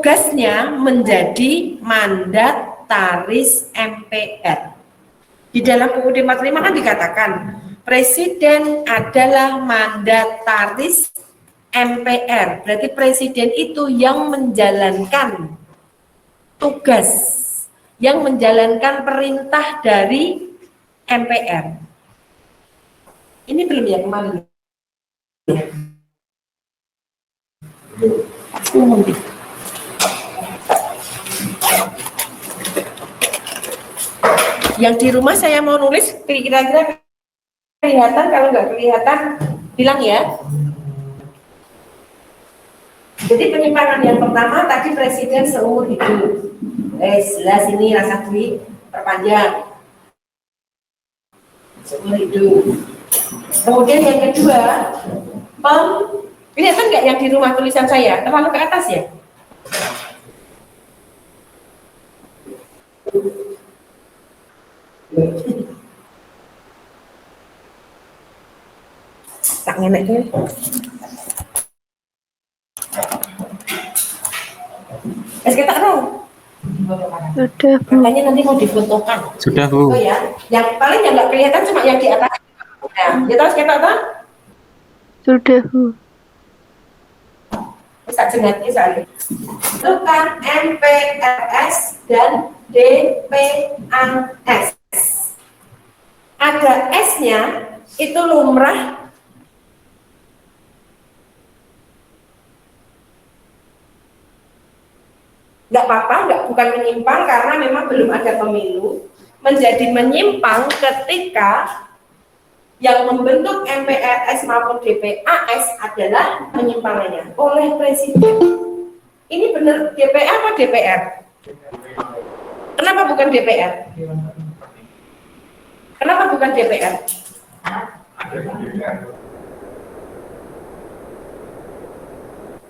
tugasnya menjadi mandataris MPR. Di dalam UUD 45 kan dikatakan presiden adalah mandataris MPR. Berarti presiden itu yang menjalankan tugas, yang menjalankan perintah dari MPR. Ini belum ya kemarin. Yang di rumah saya mau nulis kira-kira kelihatan, kalau nggak kelihatan bilang ya. Jadi penyimpangan yang pertama tadi presiden seumur hidup. Jelas ini rasa duit perpanjang seumur hidup. Kemudian yang kedua, kelihatan nggak yang di rumah tulisan saya terlalu ke atas ya? Tak ngenek deh. Kita tahu. Sudah, Bu. Makanya nanti mau difotokan. Sudah, Bu. Oh ya, yang paling yang nggak kelihatan cuma yang di atas. Nah, kita harus kita apa? Sudah, Bu. Bisa jengat saya. Tentukan MPRS dan DPAS. Ada S-nya itu lumrah. Nggak apa-apa, bukan menyimpang karena memang belum ada pemilu. Menjadi menyimpang ketika yang membentuk MPRS maupun DPAS adalah penyimpangannya oleh presiden. Ini benar DPA apa DPR? Kenapa bukan DPR? Kenapa bukan DPR?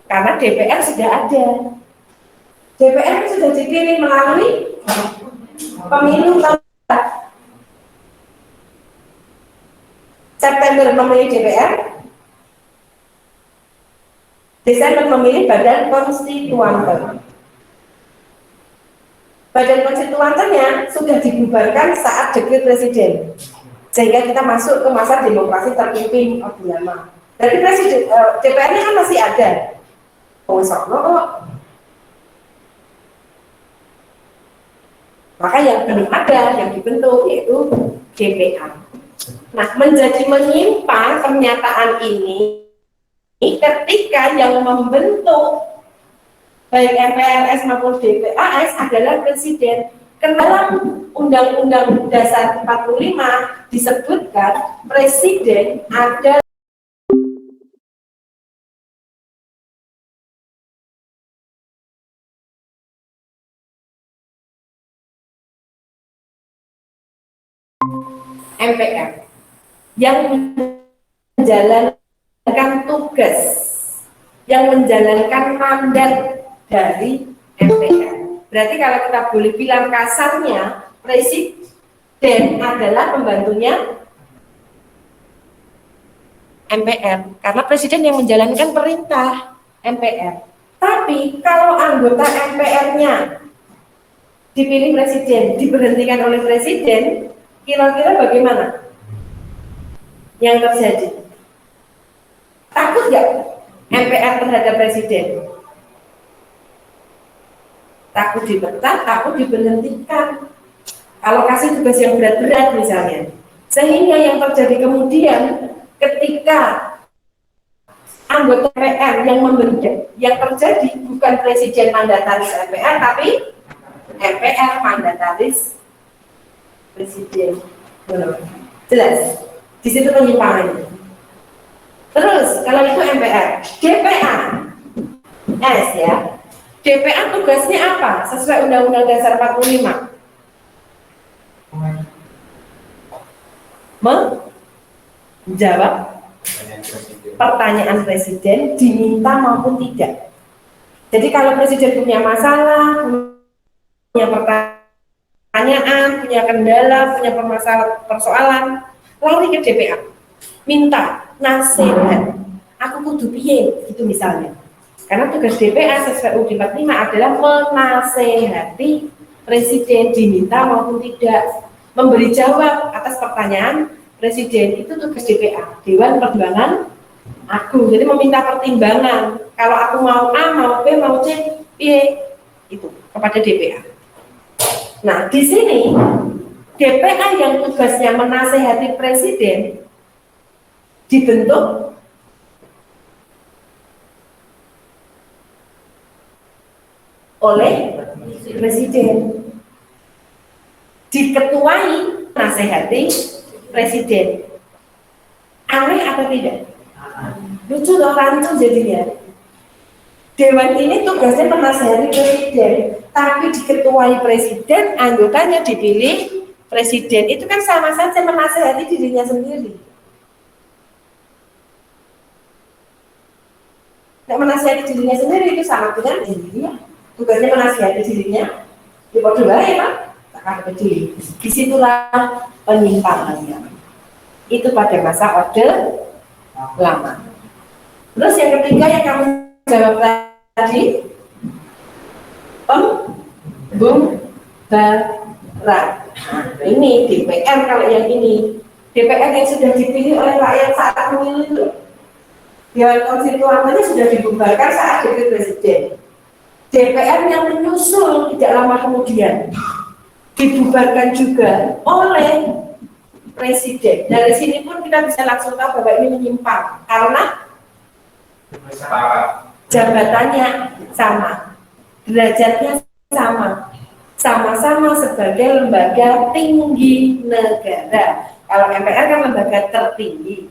Karena DPR sudah ada. DPR sudah dipilih melalui pemilu September memilih DPR, Desember memilih Badan Konstituante. Badan Konstituantenya sudah dibubarkan saat dekret presiden, sehingga kita masuk ke masa demokrasi terpimpin Orde Lama. Jadi presiden DPR-nya kan masih ada. Maka yang belum ada yang dibentuk yaitu DPA. Nah, menjadi menyimpang pernyataan ini ketika yang membentuk baik MPRS maupun DPAS adalah presiden. Karena dalam Undang-Undang Dasar 45 disebutkan presiden ada MPR yang menjalankan tugas, yang menjalankan mandat dari MPR. Berarti kalau kita boleh bilang kasarnya, presiden adalah pembantunya MPR, karena presiden yang menjalankan perintah MPR. Tapi kalau anggota MPR-nya dipilih presiden, diberhentikan oleh presiden, kira-kira bagaimana yang terjadi? Takut nggak MPR terhadap presiden? Takut dipecat, takut diberhentikan. Kalau kasih tugas yang berat-berat misalnya. Sehingga yang terjadi kemudian ketika anggota MPR yang membentuk, yang terjadi bukan presiden mandataris MPR, tapi MPR mandataris presiden. Jelas di situ penyimpangannya. Terus kalau itu MPR, DPA S ya, DPA tugasnya apa sesuai Undang-Undang Dasar 45? Menjawab pertanyaan presiden diminta maupun tidak. Jadi kalau presiden punya masalah, punya pertanyaan, punya kendala, punya persoalan, lari ke DPA, minta nasihat, aku kudu piye, gitu misalnya. Karena tugas DPA sesuai UUD 45 adalah menasehati presiden diminta maupun tidak, memberi jawab atas pertanyaan presiden. Itu tugas DPA, Dewan Pertimbangan Agung. Jadi meminta pertimbangan. Kalau aku mau A, mau B, mau C, itu kepada DPA. Nah, di sini DPA yang tugasnya menasehati presiden dibentuk oleh presiden, diketuai nasihati presiden. Aneh atau tidak? Lucu loh, rancu jadinya. Dewan ini tugasnya menasihati presiden, tapi diketuai presiden, anggotanya dipilih presiden. Itu kan sama saja menasihati dirinya sendiri. Nah, menasihati dirinya sendiri itu sama dengan dirinya. Tugasnya menasihati dirinya, di berdua ya Pak, tak peduli. Disitulah penyimpangannya. Itu pada masa Orde Lama. Terus yang ketiga yang kamu jawab tadi, pembubaran. Nah, ini DPR kalau yang ini. DPR yang sudah dipilih oleh rakyat saat pemilu itu. Dewan Konstituannya sudah dibubarkan saat dekret presiden. DPR yang menyusul tidak lama kemudian dibubarkan juga oleh presiden. Dari sini pun kita bisa langsung tahu bahwa ini menyimpang karena jabatannya sama, derajatnya sama, sama-sama sebagai lembaga tinggi negara. Kalau MPR kan lembaga tertinggi,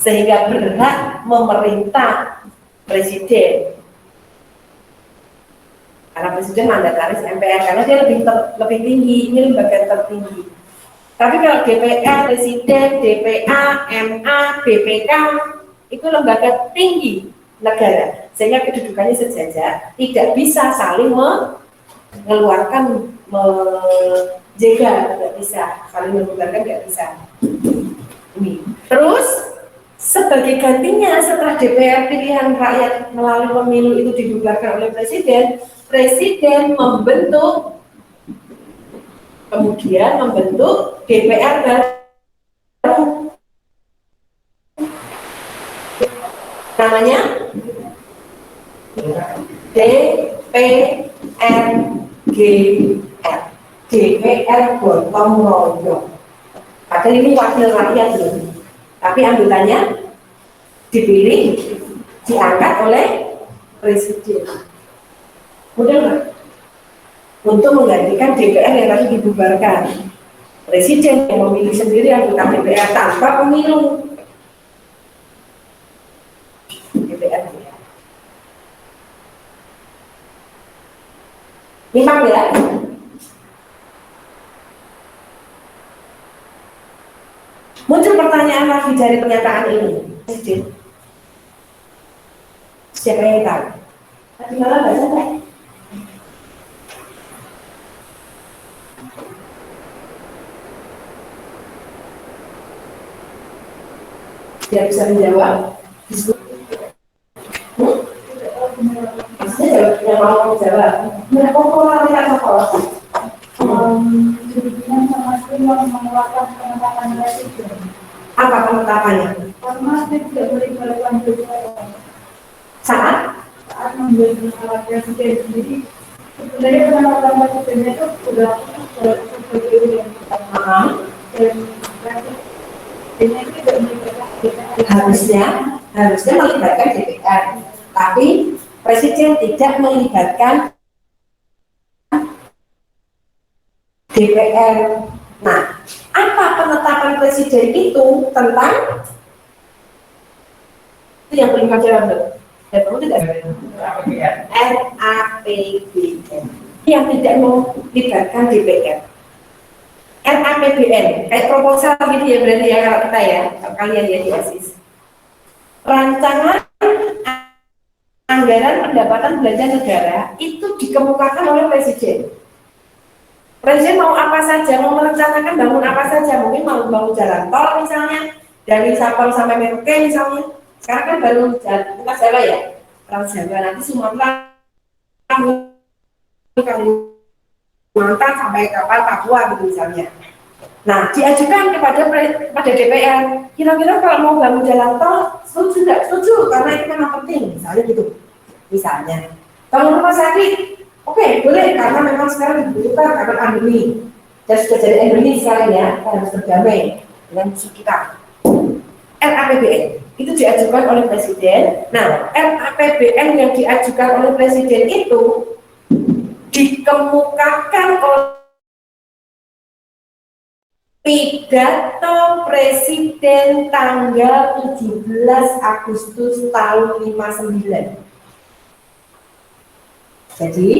sehingga berhak memerintah presiden. Karena presiden mandataris MPR, karena dia lebih tinggi, ini lembaga tertinggi. Tapi kalau DPR, presiden, DPA, MA, BPK itu lembaga tinggi negara, sehingga kedudukannya sejajar, tidak bisa saling mengeluarkan, menjegal, tidak bisa saling mengeluarkan, tidak bisa. Ini. Terus sebagai gantinya setelah DPR pilihan rakyat melalui pemilu itu dibubarkan oleh presiden, presiden membentuk, kemudian membentuk DPR baru, namanya DPRGR, DPR gotong royong. Padahal ini wakil rakyat loh, tapi anggotanya dipilih, diangkat oleh presiden. Mudah nggak? Untuk menggantikan DPR yang tadi dibubarkan. Presiden yang memilih sendiri anggota DPR tanpa pemilu. DPR ya. Memang ya. Muncul pertanyaan lagi dari pernyataan ini. Presiden. Siapa yang tahu? Tadi malah nggak sampai. Dia bisa menjawab. Maksudnya yang mau menjawab. Nah, kok orang yang sekolah? Mengeluarkan penetapan presiden. Apa penetapannya? Karena tidak boleh melakukan perubahan. Saat membuat penetapan presiden sendiri, sebenarnya penetapan presidennya itu sudah sebagai yang pertama dan harusnya melibatkan DPR, tapi presiden tidak melibatkan DPR. Nah, apa penetapan presiden itu tentang itu yang belum jawab dong? Perlu tidak? RAPBN yang tidak melibatkan DPR. RAPBN kayak proposal gitu ya berarti ya kalau kita ya, kalau kalian ya di ASIS. Rancangan anggaran pendapatan belanja negara itu dikemukakan oleh presiden. Presiden mau apa saja, mau merencanakan bangun apa saja, mungkin mau bangun jalan tol misalnya, dari Sabang sampai Merauke misalnya. Sekarang kan baru jalan Jawa ya, Trans Jawa, nanti Sumatera, Kalimantan sampai kapal Papua gitu misalnya. Nah, diajukan kepada DPR, kira-kira kalau mau bangun jalan tol, setuju nggak? Setuju, karena itu memang penting, misalnya gitu. Misalnya, bangun rumah sakit, oke, boleh, karena memang sekarang dibutuhkan karena pandemi. Dan sudah jadi endemi sekarang ya, kita harus berdamai dengan musuh kita. RAPBN, itu diajukan oleh Presiden. Nah, RAPBN yang diajukan oleh Presiden itu dikemukakan oleh pidato Presiden tanggal 17 Agustus tahun 59. Jadi,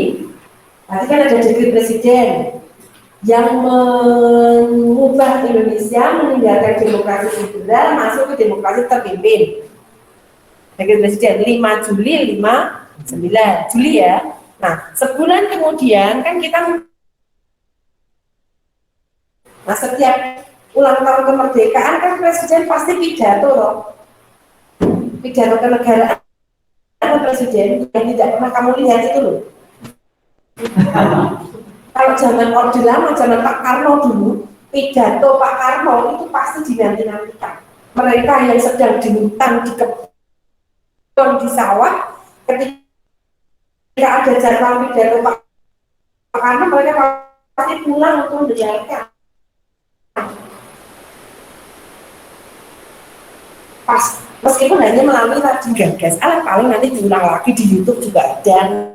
tadi kan ada dekret Presiden yang mengubah Indonesia meninggalkan demokrasi liberal masuk ke demokrasi terpimpin. Dekret Presiden 5 Juli 59 Juli ya. Nah, sebulan kemudian kan kita setiap ulang tahun kemerdekaan kan Presiden pasti pidato loh. Pidato kenegaraan Presiden yang tidak pernah kamu lihat itu loh. Kalau zaman Orde Lama, zaman Pak Karno dulu, pidato Pak Karno itu pasti dinanti-nantikan. Mereka yang sedang di hutan, di kebun, di sawah, ketika ada jadwal pidato Pak Karno, mereka pasti pulang untuk mendengarkan. Pas, meskipun hanya melalui radio Gagas, paling nanti diulang lagi di YouTube juga ada.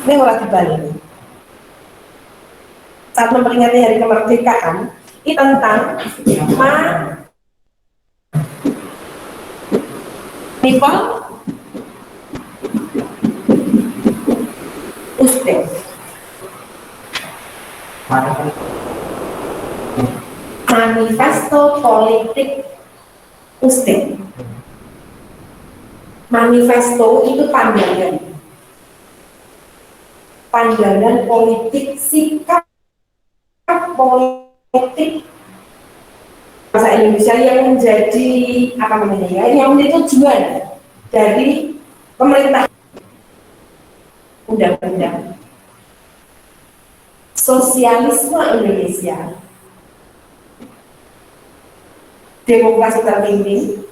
Ini mulai dibalik. Saat memperingati Hari Kemerdekaan, ini tentang people Uzbek. Manifesto Politik Uzbek. Manifesto itu pandangan politik, sikap politik bahasa Indonesia yang menjadi apa namanya ya, yang menjadi tujuan dari pemerintah undang-undang sosialisme Indonesia, demokrasi terpimpin,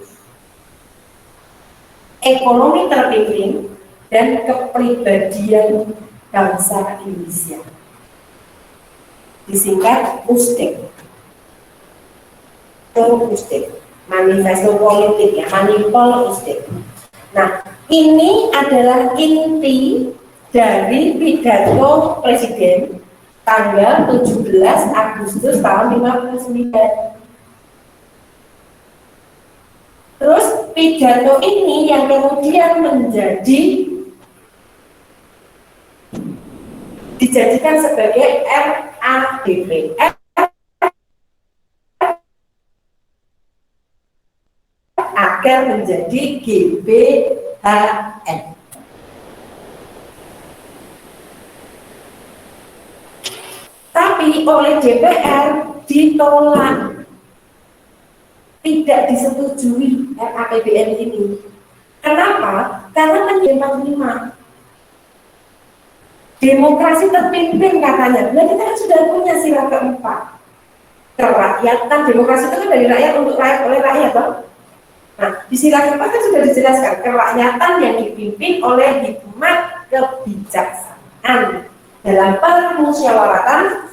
ekonomi terpimpin, dan kepribadian bangsa Indonesia. Disingkat Uzbek. Uzbek. Manifesto politik ya, Manipol Uzbek. Nah, ini adalah inti dari pidato Presiden tanggal 17 Agustus tahun 59. Terus pidato ini yang kemudian dijadikan sebagai RADP, agar menjadi GBHN. Tapi oleh DPR ditolak, tidak disetujui RAPBN ini. Kenapa? Karena kan 45 demokrasi terpimpin katanya. Nah, kita kan sudah punya sila keempat, kerakyatan. Demokrasi itu kan dari rakyat untuk rakyat, oleh rakyat, toh. Nah, di sila keempat kan sudah dijelaskan kerakyatan yang dipimpin oleh hikmat kebijaksanaan dalam permusyawaratan,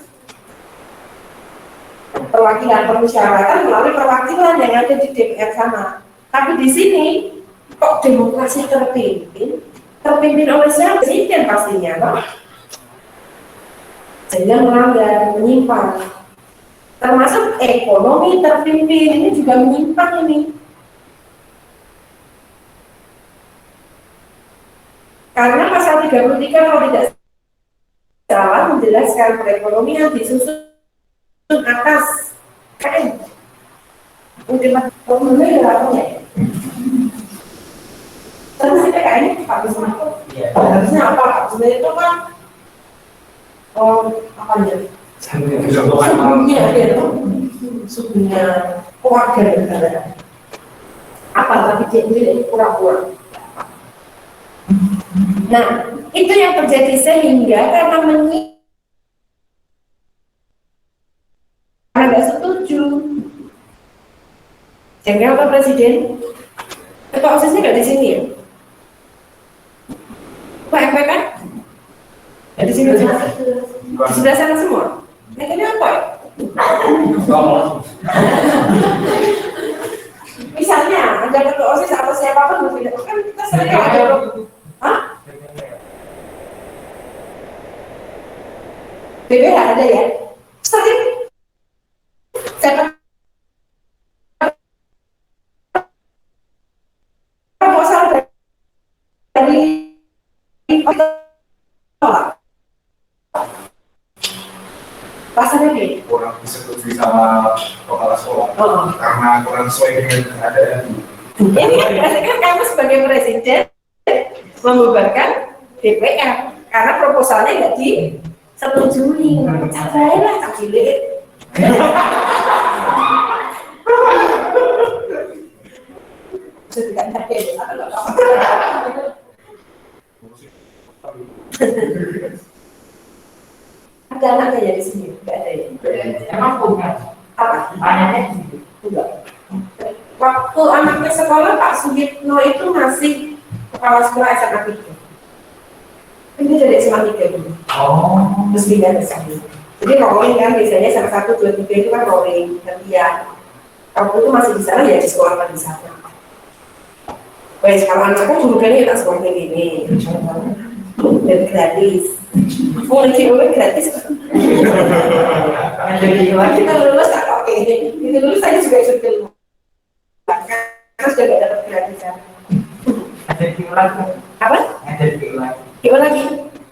permusyawaratan melalui perwakilan yang ada di DPR sama. Tapi di sini kok demokrasi terpimpin oleh siapa? Presiden pastinya, toh. Sehingga melanggar, menyimpang. Termasuk ekonomi terpimpin ini juga menyimpang ini. Karena pasal 33 kalau tidak salah menjelaskan perekonomian disusun atas KN. Mungkin problemnya ya apa ya? Terus PKN harusnya apa? Sebenarnya itu kan apa ya? Suhunya keluarga negara. Apa tapi dia ini pura-pura. Nah, itu yang terjadi sehingga karena nggak setuju. Sehingga apa Presiden? Ketua OSISnya nggak di sini ya? Pak MP kan? Nggak di sini juga. Di sebelah sana semua. Nah, ini apa ya? Misalnya ada ketua OSIS atau siapapun kan kita sering ada. Hah? BPH ada ya? Sering. Proposal dari rasanya nih kurang disetujui sama kepala sekolah karena kurang sesuai dengan keadaan. Ini kan kamu sebagai presiden membubarkan DPR karena proposalnya nggak disetujui. Cabai lah, tak cilik. Ada anaknya ya di sini, nggak ada ya? Emang punya? Apa? Tanyanya di situ. Enggak. Waktu anaknya sekolah Pak Sugitno itu masih kepala sekolah SMA 3. Ini dari SMA 3 dulu. Oh. Terus pindah ke sini. Jadi rolling kan biasanya sama 1, 2, 3 itu kan rolling gantian. Kalau itu masih di sana ya di sekolah kan di sana. Wes kalau anakku dulu kan ya tak sekolah ini. Dan gratis. Mulai oleh gratis. Kita lulus tak oke. Kita lulus saya juga ikut keluar. Karena sudah gak dapat gratisan. Ada di lagi. Apa? Ada di lagi. Gimana lagi?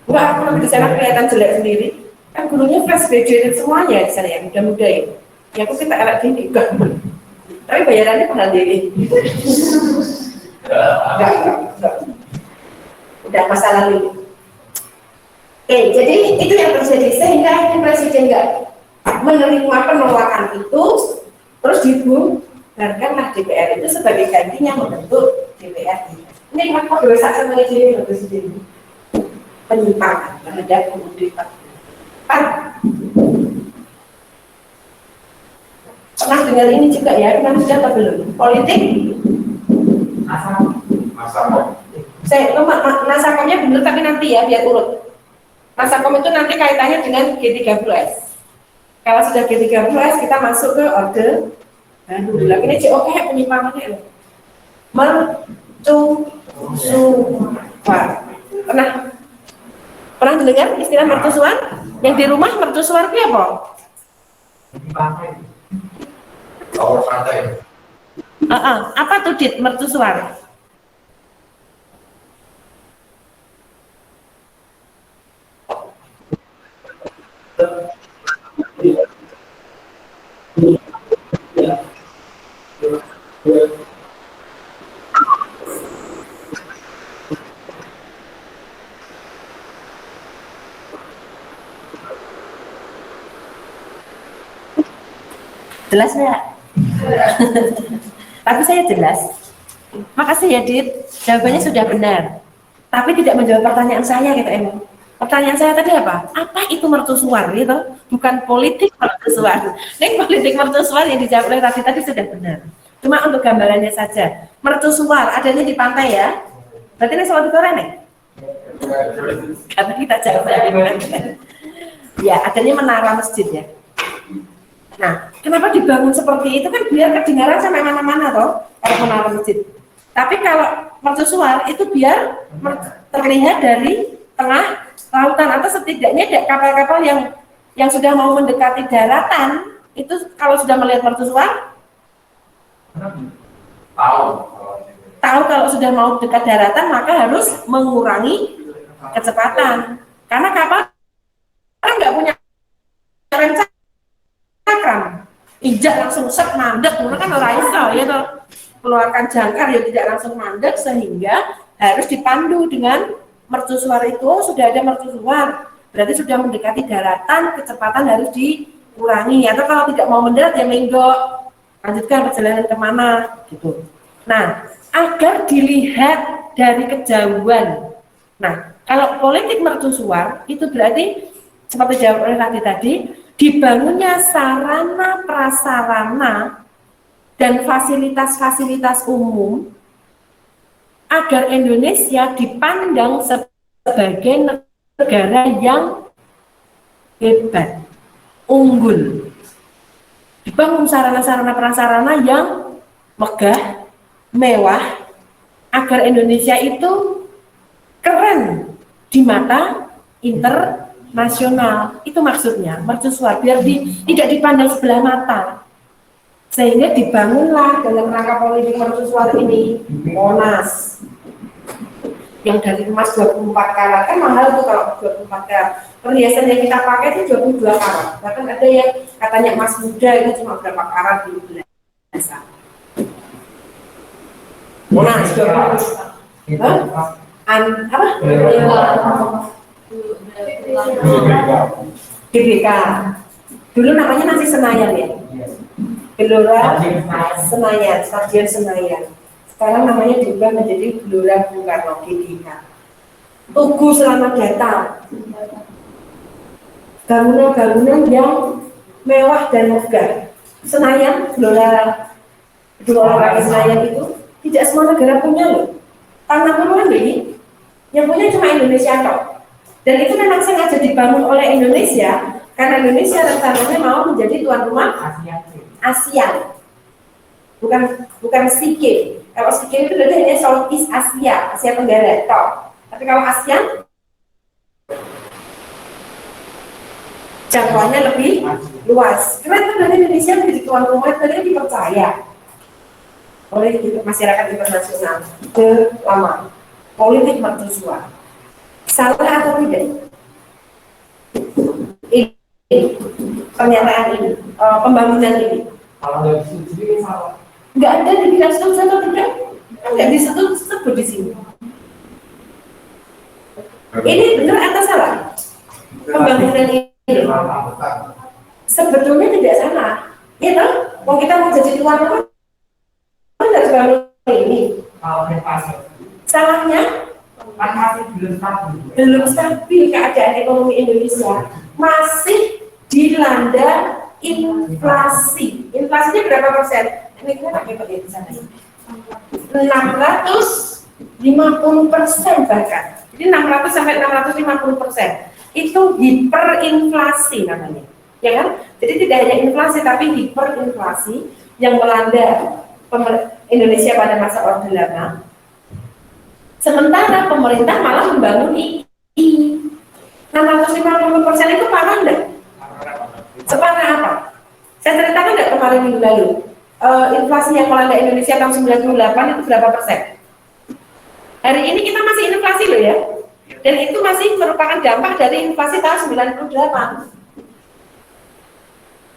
Enggak, aku nanti di sana kelihatan jelek sendiri. Kan gurunya fresh graduated semuanya di sana ya, muda-muda ya. Ya aku kita elak gini enggak. Tapi bayarannya pernah diri. Enggak. Udah masa lalu. Oke, jadi itu yang terjadi sehingga Presiden nggak menerima penolakan itu, terus dibubarkanlah DPR itu sebagai gantinya membentuk DPR. Ini kenapa kebiasaan sama jadi Presiden penyimpangan terhadap pemerintah. Pernah dengar ini juga ya, pernah sudah atau belum? Politik Masa saya nasakomnya benar tapi nanti ya biar urut. Nasakom itu nanti kaitannya dengan G30S. Kalau sudah G30S kita masuk ke orde baru. Lagi ini COK penyimpangannya loh. Mercusuar. Pernah dengar istilah mercusuar? Yang di rumah mercusuar itu apa? Di pantai. tower pantai. Apa tuh Dit mercusuar? Jelas nggak? Tapi saya jelas. Makasih ya Dit, jawabannya sudah benar. Tapi tidak menjawab pertanyaan saya gitu emang. Pertanyaan saya tadi apa? Apa itu mercusuar gitu? Bukan politik mercusuar. Ini politik mercusuar yang dijawab oleh tadi sudah benar. Cuma untuk gambarannya saja. Mercusuar adanya di pantai ya. Berarti ini soal digoreng nih? Karena kita jawab ya, adanya menara masjid ya. Nah, kenapa dibangun seperti itu kan biar kedengaran sampai mana-mana toh kalau menara masjid. Tapi kalau mercusuar itu biar terlihat dari tengah lautan atau setidaknya kapal-kapal yang sudah mau mendekati daratan itu kalau sudah melihat mercusuar tahu kalau sudah mau dekat daratan maka harus mengurangi kecepatan karena kapal kan nggak punya rem cakram, injak langsung set mandek, karena kan orang iso ya toh keluarkan jangkar ya tidak langsung mandek sehingga harus dipandu dengan mercusuar itu sudah ada mercusuar berarti sudah mendekati daratan kecepatan harus dikurangi atau kalau tidak mau mendarat ya menggok lanjutkan perjalanan kemana gitu. Nah, agar dilihat dari kejauhan. Nah, kalau politik mercusuar itu berarti seperti jawaban tadi dibangunnya sarana prasarana dan fasilitas-fasilitas umum agar Indonesia dipandang sebagai negara yang hebat, unggul. Dibangun sarana-sarana prasarana yang megah, mewah, agar Indonesia itu keren di mata internasional. Itu maksudnya mercusuar, biar tidak dipandang sebelah mata. Sehingga dibangunlah dalam rangka politik mercusuar ini Monas yang dari emas 24 karat, kan mahal tuh kalau 24 karat. Perhiasan yang kita pakai itu 22 karat. Bahkan ada yang katanya emas muda itu cuma berapa karat di biasa. Monas 20. Apa? GBK. Dulu namanya masih Senayan ya. Gelora Senayan, Stadion Senayan. Sekarang namanya juga menjadi Gelora Bung Karno GBK. Tugu Selamat Datang. Bangunan-bangunan yang mewah dan megah. Senayan, Gelora Senayan itu tidak semua negara punya loh. Tanah puluhan ini yang punya cuma Indonesia kok. Dan itu memang sengaja dibangun oleh Indonesia karena Indonesia rencananya mau menjadi tuan rumah ASEAN. Bukan SEA. Kalau SEA itu berarti hanya Southeast Asia, Asia Tenggara toh. Tapi kalau ASEAN jangkauannya lebih luas. Karena dari Indonesia menjadi tuan rumah itu dipercaya oleh masyarakat internasional lama. Politik mercusuar. Salah atau tidak? Ini pernyataan ini, pembangunan ini. Kalau nggak disetujui salah. Nggak ada dibilang setuju atau tidak? Nggak disebut di sini. Ini benar atau salah? Pembangunan ini sebetulnya tidak salah. Ya toh, kalau kita mau jadi tuan rumah, harus bangun ini. Kalau inflasi, Salahnya kan masih belum stabil keadaan ekonomi Indonesia, masih dilanda inflasi. Inflasinya berapa persen? Ini kita pakai di sana. 650% bahkan. Jadi 600 sampai 650%. Itu hiperinflasi namanya, ya kan? Jadi tidak hanya inflasi tapi hiperinflasi yang melanda Indonesia pada masa Orde Lama. Sementara pemerintah malah membangun II. 650% itu parah enggak? Separah apa? Saya ceritakan enggak kemarin minggu lalu? Inflasi yang melanda Indonesia tahun 98 itu berapa persen? Hari ini kita masih inflasi loh ya. Dan itu masih merupakan dampak dari inflasi tahun 98.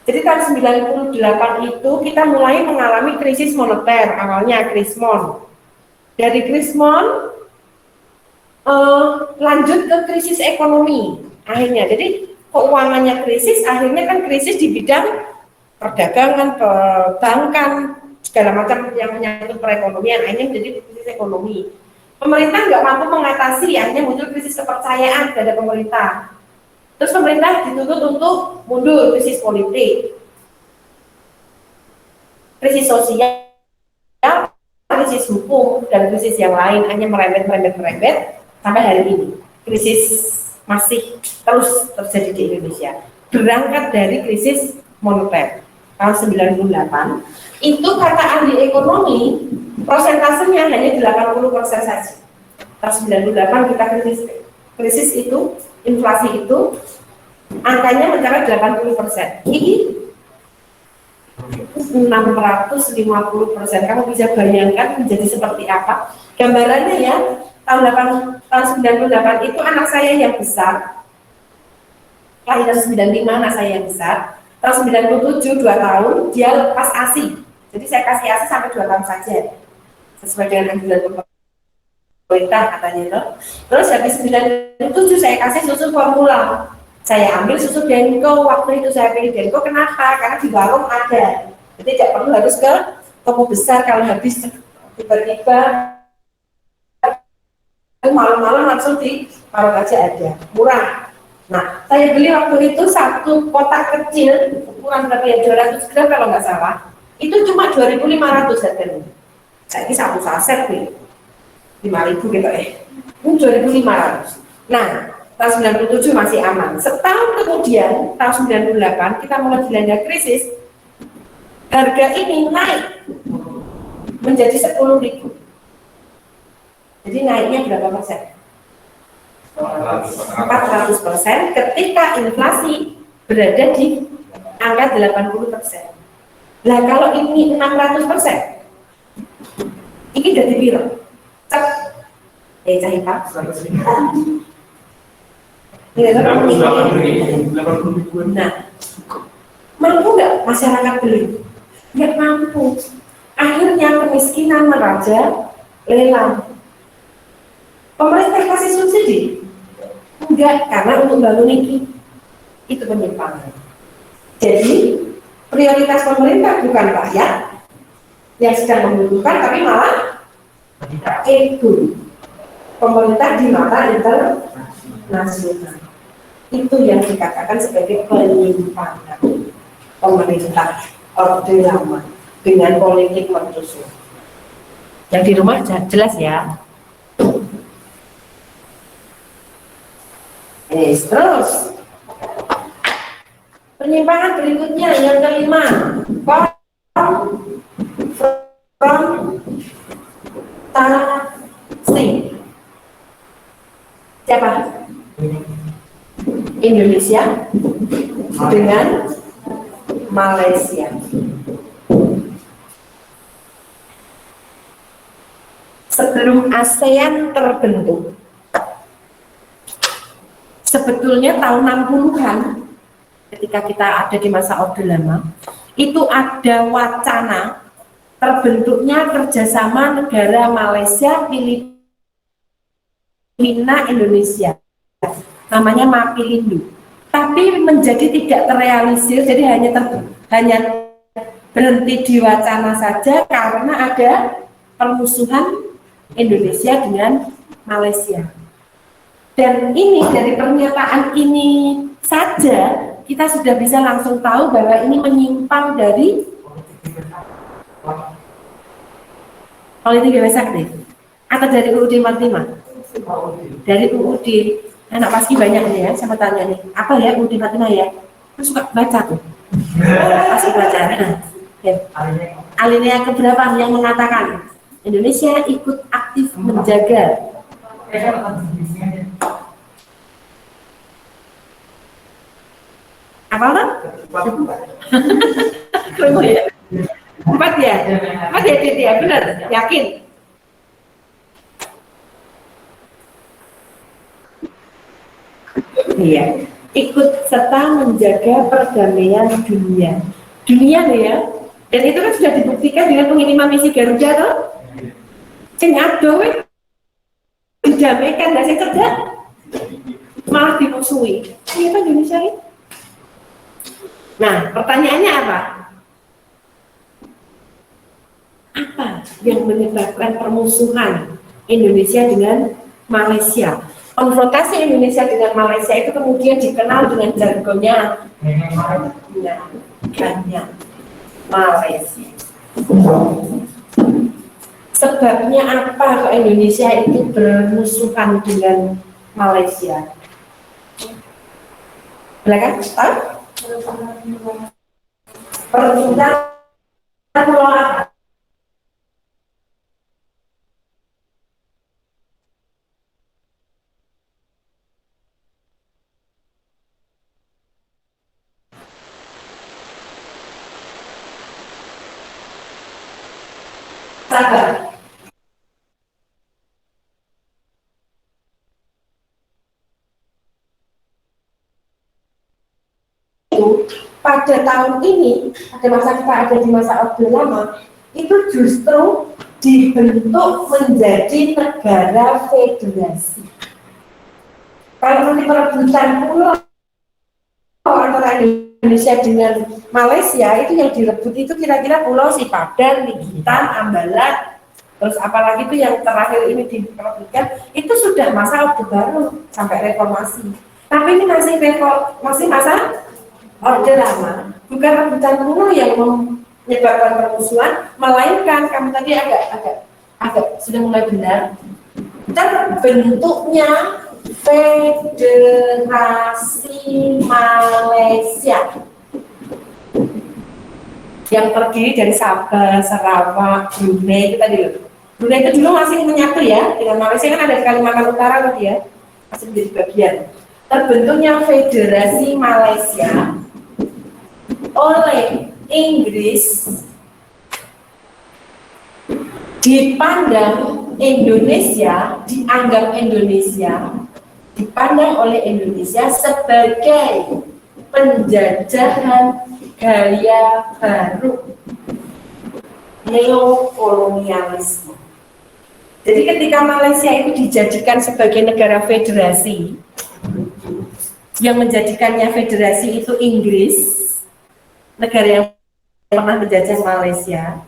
Jadi tahun 98 itu kita mulai mengalami krisis moneter, awalnya Krismon. Dari Krismon lanjut ke krisis ekonomi akhirnya. Jadi keuangannya krisis, akhirnya kan krisis di bidang perdagangan, perbankan, segala macam yang menyangkut perekonomian, akhirnya menjadi krisis ekonomi. Pemerintah nggak mampu mengatasi, akhirnya muncul krisis kepercayaan terhadap pemerintah. Terus pemerintah dituntut untuk mundur, krisis politik, krisis sosial, krisis hukum, dan krisis yang lain hanya merembet sampai hari ini. Krisis masih terus terjadi di Indonesia. Berangkat dari krisis moneter tahun 98, itu kata ahli ekonomi, prosentasenya hanya 80% saja. Tahun 98 kita krisis itu, inflasi itu angkanya mencapai 80%. Ini 650%. Kamu bisa bayangkan menjadi seperti apa? Gambarannya ya, tahun 98 itu anak saya yang besar, lahiran 95 anak saya yang besar, tahun 97 2 tahun dia lepas ASI. Jadi saya kasih ASI sampai 2 tahun saja, sesuai dengan anjuran pemerintah katanya itu. Terus habis 97 saya kasih susu formula. Saya ambil susu Denko, waktu itu saya pilih Denko, kenapa? Karena di warung ada. Jadi tidak perlu harus ke toko besar kalau habis tiba-tiba malam-malam langsung di Parung aja ada, murah. Nah, saya beli waktu itu satu kotak kecil, ukuran berapa ya, 200 gram kalau nggak salah, itu cuma 2.500 harganya. Saya ini satu saset nih, 5.000 gitu ya, ini 2.500. Nah, tahun 97 masih aman. Setahun kemudian, tahun 98, kita mulai dilanda krisis, harga ini naik menjadi 10.000. Jadi naiknya berapa persen? 400% ketika inflasi berada di angka 80%. Nah kalau ini 600%, ini udah dipilih. Cek, cahit pak. Nah, mampu nggak masyarakat beli? Nggak mampu. Akhirnya kemiskinan meraja, lelang. Pemerintah kasih subsidi? Enggak, karena untuk bangun itu penyimpangan. Jadi prioritas pemerintah bukan rakyat yang sedang membutuhkan, tapi malah ego pemerintah di mata internasional. Itu yang dikatakan sebagai penyimpangan pemerintah Orde Lama dengan politik mercusuar. Yang di rumah jelas ya. Terus penyimpangan berikutnya yang kelima, konfrontasi. Siapa? Indonesia dengan Malaysia. Sebelum ASEAN terbentuk, sebetulnya tahun 60-an ketika kita ada di masa Orde Lama, itu ada wacana terbentuknya kerjasama negara Malaysia, Filipina, Indonesia, namanya Mapilindo. Tapi menjadi tidak terrealisir, jadi hanya berhenti di wacana saja karena ada permusuhan Indonesia dengan Malaysia. Dan ini dari pernyataan ini saja kita sudah bisa langsung tahu bahwa ini menyimpang dari politik bebas aktif atau dari UUD 45. Dari UUD, anak paski banyak nih ya, sama tanya nih, apa ya UUD 45 ya? Terus suka baca tuh, pasti baca. Ya. Alinea keberapa yang mengatakan Indonesia ikut aktif menjaga apa kan? Empat ya, benar, yakin. Iya, ikut serta menjaga perdamaian dunia nih ya. Dan itu kan sudah dibuktikan dengan pengiriman misi Garuda tuh. Sing ado didamaikan, nggak sih kerja malah dimusuhi. Ini apa Indonesia ini? Nah, pertanyaannya apa? Apa yang menyebabkan permusuhan Indonesia dengan Malaysia? Konfrontasi Indonesia dengan Malaysia itu kemudian dikenal dengan jargonnya Malaysia. Sebabnya apa kok Indonesia itu bermusuhan dengan Malaysia? Silakan, tahu? Permintaan pulau apa? Sabar. Pada tahun ini, pada masa kita ada di masa Orde Lama, itu justru dibentuk menjadi negara federasi. Kalau nanti perebutan pulau antara Indonesia dengan Malaysia, itu yang direbut itu kira-kira pulau Sipadan, Ligitan, Ambalat, Terus apalagi itu yang terakhir ini diperbutkan, itu sudah masa Orde Baru sampai reformasi. Tapi ini masih masa Orde Lama. Bukan rebutan kuno yang menyebabkan permusuhan, melainkan kamu tadi agak sudah mulai benar. Terbentuknya Federasi Malaysia yang terdiri dari Sabah, Sarawak, Brunei itu tadi loh. Brunei itu dulu masih menyatu ya dengan Malaysia, kan ada di Kalimantan Utara tadi ya, masih menjadi bagian. Terbentuknya Federasi Malaysia oleh Inggris, dipandang Indonesia, dianggap Indonesia, dipandang oleh Indonesia sebagai penjajahan gaya baru, neokolonialisme. Jadi ketika Malaysia itu dijadikan sebagai negara federasi, yang menjadikannya federasi itu Inggris, negara yang pernah menjajah Malaysia.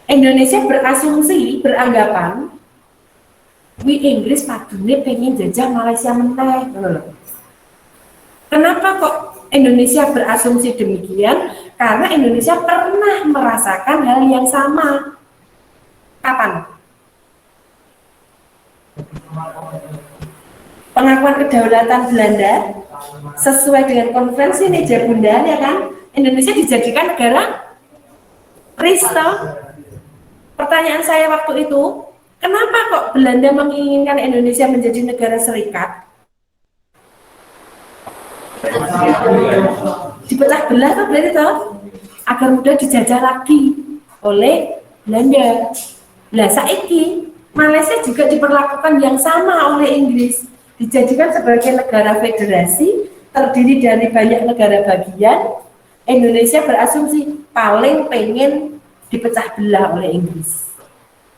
Indonesia berasumsi, beranggapan, Inggris padune pengen jajah Malaysia meneh. Kenapa kok Indonesia berasumsi demikian? Karena Indonesia pernah merasakan hal yang sama. Kapan? Pengakuan kedaulatan Belanda sesuai dengan konvensi Meja Bundaran, ya kan? Indonesia dijadikan negara Kristen. Pertanyaan saya waktu itu, kenapa kok Belanda menginginkan Indonesia menjadi negara serikat? Dipecah belah tuh berarti toh, agar mudah dijajah lagi oleh Belanda. Lah saiki Malaysia juga diperlakukan yang sama oleh Inggris, dijadikan sebagai negara federasi terdiri dari banyak negara bagian. Indonesia berasumsi paling pengen dipecah belah oleh Inggris.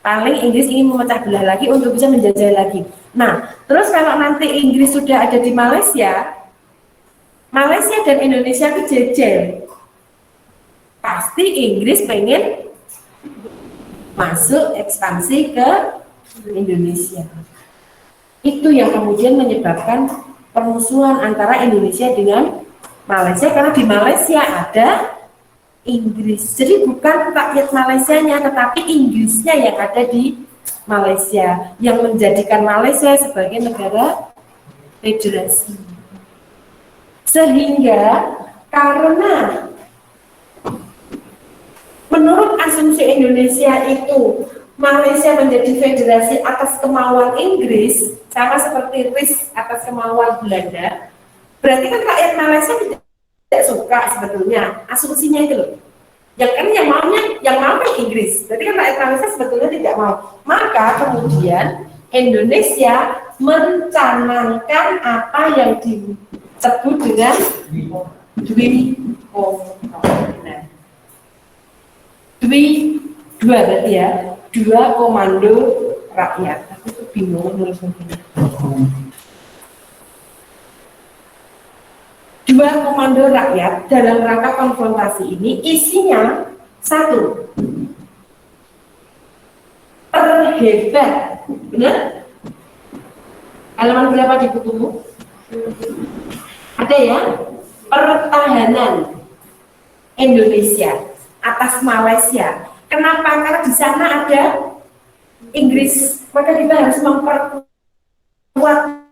Paling Inggris ingin memecah belah lagi untuk bisa menjajah lagi. Nah, terus kalau nanti Inggris sudah ada di Malaysia, Malaysia dan Indonesia itu jejer. Pasti Inggris pengen masuk ekspansi ke Indonesia. Itu yang kemudian menyebabkan permusuhan antara Indonesia dengan Malaysia, karena di Malaysia ada Inggris. Jadi bukan rakyat Malaysianya, tetapi Inggrisnya yang ada di Malaysia, yang menjadikan Malaysia sebagai negara federasi. Sehingga karena menurut asumsi Indonesia itu Malaysia menjadi federasi atas kemauan Inggris, sama seperti RIS atas kemauan Belanda, berarti kan rakyat Malaysia tidak suka sebetulnya, asumsinya itu loh. Yang mau kan Inggris, berarti kan rakyat Malaysia sebetulnya tidak mau. Maka kemudian Indonesia mencanangkan apa yang disebut dengan dua berarti ya, dua komando rakyat. Aku tuh bingung nulisnya. Dua komando rakyat dalam rangka konfrontasi ini isinya satu, terhebat, benar? Halaman berapa di bukumu? Ada ya? Pertahanan Indonesia atas Malaysia. Kenapa? Karena di sana ada Inggris, maka kita harus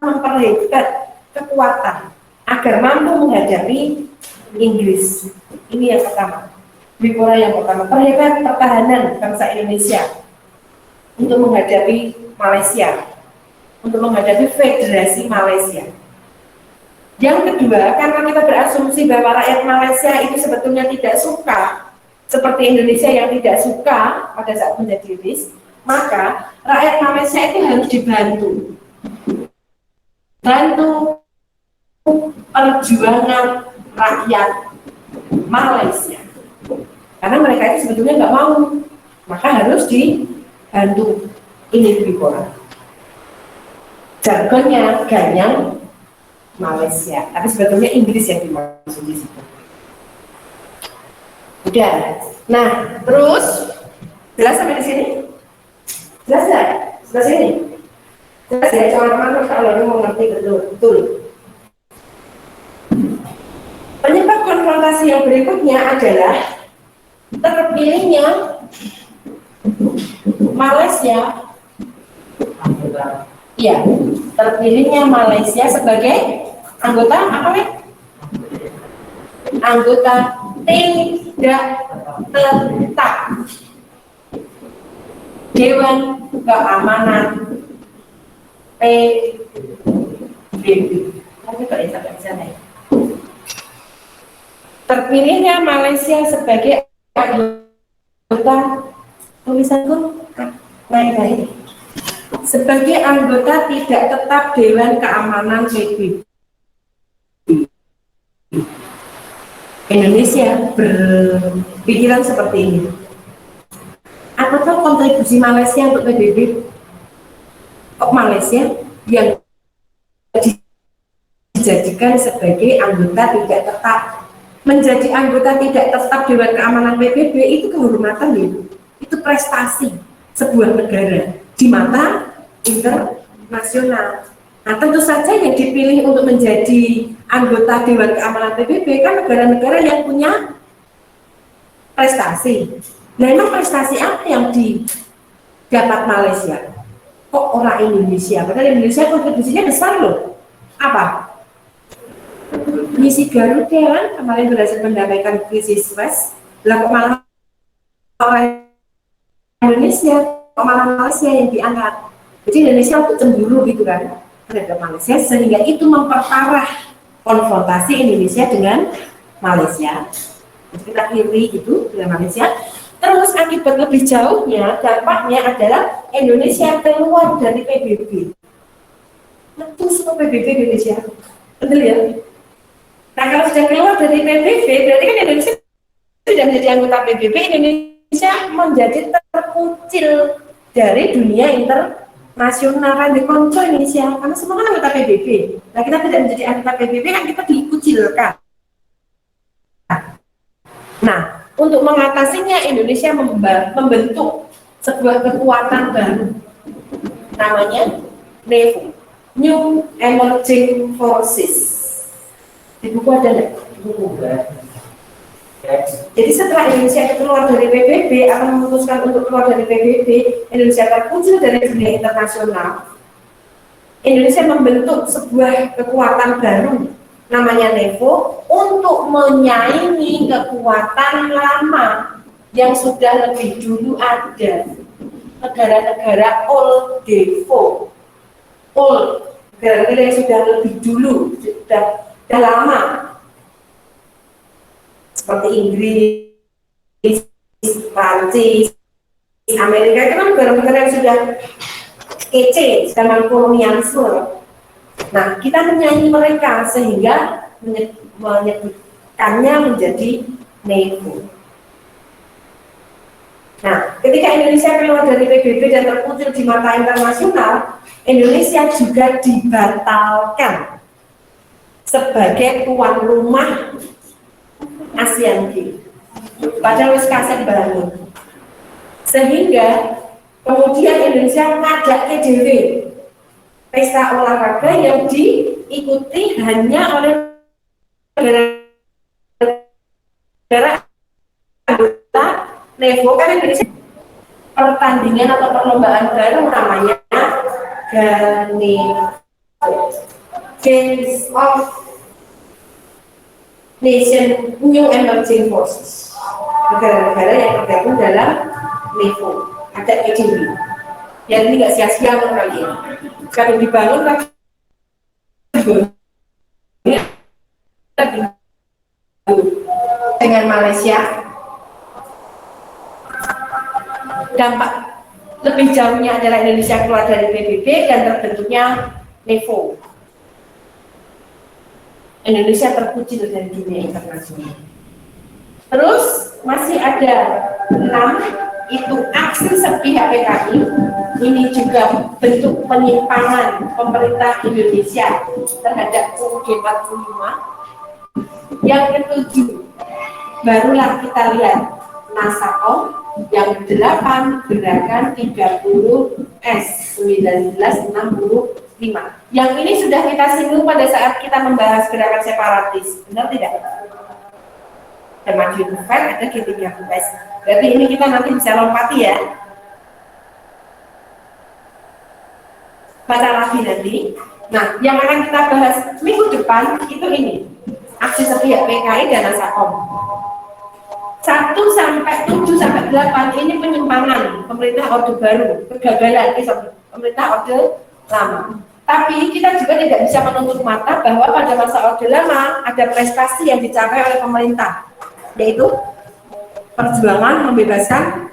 memperhebat kekuatan agar mampu menghadapi Inggris. Ini yang pertama. Bikora yang pertama, perhebat pertahanan bangsa Indonesia untuk menghadapi Malaysia, untuk menghadapi Federasi Malaysia. Yang kedua, karena kita berasumsi bahwa rakyat Malaysia itu sebetulnya tidak suka seperti Indonesia yang tidak suka pada saat menjadi RIS, maka rakyat Malaysia itu harus dibantu. Bantu perjuangan rakyat Malaysia. Karena mereka itu sebetulnya nggak mau, maka harus dibantu. Ini Bikora. Jargonnya ganyang Malaysia, tapi sebetulnya Inggris yang dimaksud di situ. Udah. Nah, terus jelas sampai di sini? Jelas nggak? Jelas ini? Jelas ya, teman-teman kalau ini mengerti betul. Penyebab konfrontasi yang berikutnya adalah terpilihnya Malaysia. Ya, terpilihnya Malaysia sebagai anggota apa nih? Anggota tidak tetap Dewan Keamanan PBB. Tapi kok sampai sana ya? Terpilihnya Malaysia sebagai anggota tulisanku naik sebagai anggota tidak tetap Dewan Keamanan PBB. Indonesia berpikiran seperti ini. Apakah kontribusi Malaysia untuk PBB? Kok Malaysia yang dijadikan sebagai anggota tidak tetap, menjadi anggota tidak tetap Dewan Keamanan PBB itu kehormatan ya, itu prestasi sebuah negara di mata internasional. Nah, tentu saja yang dipilih untuk menjadi anggota Dewan Keamanan PBB kan negara-negara yang punya prestasi. Nah, emang prestasi apa yang didapat Malaysia? Kok orang Indonesia? Padahal Indonesia kontribusinya besar loh. Apa? Misi Garuda kan kemarin berhasil mendamaikan krisis Suez. Lah kok malah orang Indonesia, kok malah Malaysia yang diangkat? Jadi Indonesia untuk cemburu gitu kan terhadap Malaysia, sehingga itu memperparah konfrontasi Indonesia dengan Malaysia. Jadi kita kiri gitu dengan Malaysia. Terus akibat lebih jauhnya, dampaknya adalah Indonesia keluar dari PBB. Letus ke PBB Indonesia, betul ya? Nah, kalau sudah keluar dari PBB, berarti kan Indonesia sudah menjadi anggota PBB. Indonesia menjadi terkucil dari dunia internasional, kan dikonco Indonesia, karena semua kan anggota PBB. Nah, kita tidak menjadi anggota PBB, kan kita dikucilkan. Nah, untuk mengatasinya Indonesia membentuk sebuah kekuatan baru, namanya NEVO, New Emerging Forces. Di buku ada nggak? Buku. Jadi setelah Indonesia keluar dari PBB, akan memutuskan untuk keluar dari PBB, Indonesia terkucil dari dunia internasional. Indonesia membentuk sebuah kekuatan baru, namanya NEVO, untuk menyaingi kekuatan lama yang sudah lebih dulu ada. Negara-negara old devo, old, negara-negara yang sudah lebih dulu, sudah lama, seperti Inggris, Prancis, Amerika, itu kan negara-negara yang sudah kece zaman kolonialisme. Nah, kita menyaingi mereka sehingga menyebutkannya menjadi NEVO. Nah, ketika Indonesia keluar dari PBB dan terkucil di mata internasional, Indonesia juga dibatalkan sebagai tuan rumah ASEAN Games. Padahal wis kasih bangun. Sehingga kemudian Indonesia ngajak KDW, pesta olahraga yang diikuti hanya oleh negara anggota NEVO, kan Indonesia pertandingan atau perlombaan baru namanya Games of Nation New Emerging Forces, negara-negara yang tergabung dalam NEVO, ada EDW. Yang ini nggak sia-sia untuk kalian. Kalau dibangun lagi dengan Malaysia, dampak lebih jauhnya adalah Indonesia keluar dari PBB dan terbentuknya NEVO. Indonesia terkucil dari dunia internasional. Terus masih ada 6, itu aksi sepihak PKI. Ini juga bentuk penyimpangan pemerintah Indonesia terhadap UUD 45. Yang ketujuh, barulah kita lihat NASACOM, Yang 8 gerakan 30S 1965. Yang ini sudah kita singgung pada saat kita membahas gerakan separatis, benar tidak? Ada maju movement, ada G30S. Berarti ini kita nanti bisa lompati ya. Baca lagi nanti. Nah, yang akan kita bahas minggu depan itu ini. Aksi sepihak PKI dan Asakom. 1 sampai 7 sampai 8 ini penyimpangan pemerintah Orde Baru, kegagalan pemerintah Orde Lama. Tapi kita juga tidak bisa menutup mata bahwa pada masa Orde Lama ada prestasi yang dicapai oleh pemerintah, yaitu perjuangan membebaskan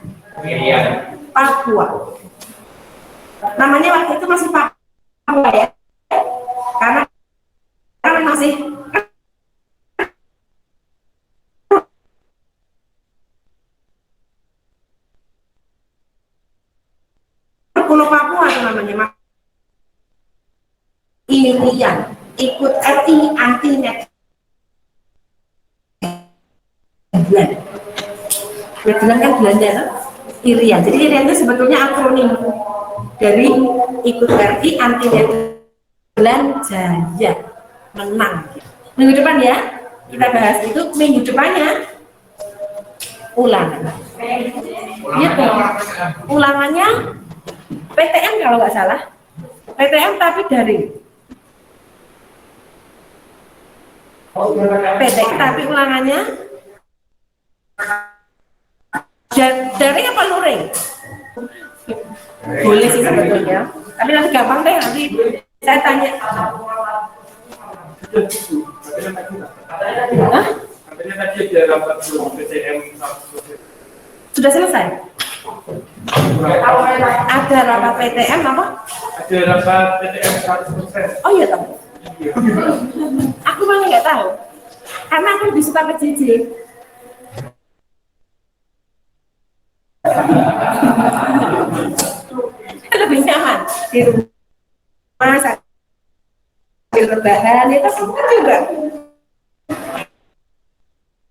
Papua. Namanya waktu itu masih Papua ya, karena masih Pulau Papua itu namanya. Irian ikut RI anti net. Bulan kan Belanda, Irian. Jadi Irian itu sebetulnya akronim dari ikut RI anti net Jaya menang. Minggu depan ya kita bahas itu. Minggu depannya ulangan. Gitu. Ulangannya PTM kalau nggak salah. PTM tapi daring. PTM tapi ulangannya daring apa luring? Boleh sih sebetulnya. Tapi nanti gampang deh, nanti saya tanya. Hah? Sudah selesai? Ada rapat PTM apa? Ada rapat PTM 100%. Oh iya toh. Aku malah nggak tahu. Karena aku lebih suka PJJ. Lebih nyaman di rumah sambil rebahan itu juga.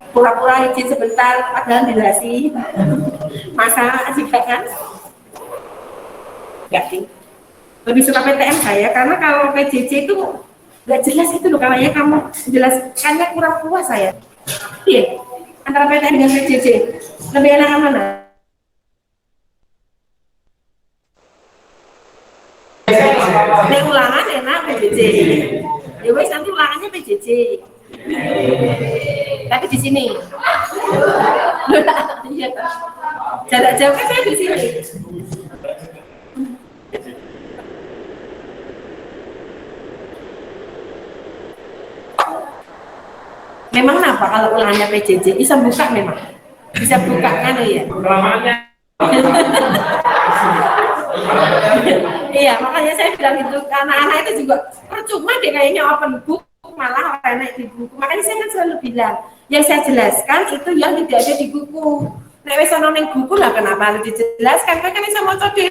Pura-pura izin sebentar, padahal dilasi. Masa juga kan? Enggak sih. Lebih suka PTM saya karena kalau PJJ itu nggak jelas itu loh, kayaknya kamu jelaskannya kurang puas saya. Iya, antara PTM dan PJJ lebih enak mana? Nek ulangan enak PJJ. Ya wes nanti ulangannya PJJ. Tapi di sini. Iya. Jarak jauh kan saya di sini. Memang kenapa kalau ulangannya PJJ bisa buka memang? Bisa buka kan ya? Kelamaannya. Iya, makanya saya bilang itu anak-anak itu juga percuma deh kayaknya open book malah orang naik di buku. Makanya saya kan selalu bilang yang saya jelaskan itu yang tidak ada di buku. Nek wis ana ning buku lah kenapa harus dijelaskan? Kan iso maca dhewe.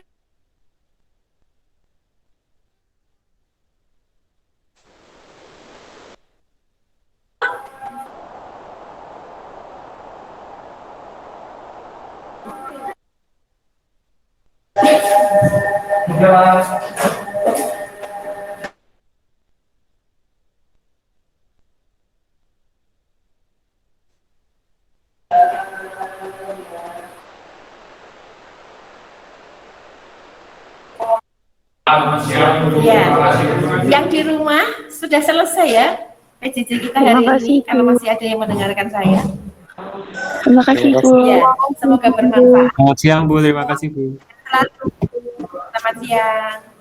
Ya, yang di rumah sudah selesai ya PJJ kita hari ini. Kalau masih ada yang mendengarkan saya. Terima kasih Bu. Ya, semoga bermanfaat. Selamat siang Bu, terima kasih Bu. Selamat siang.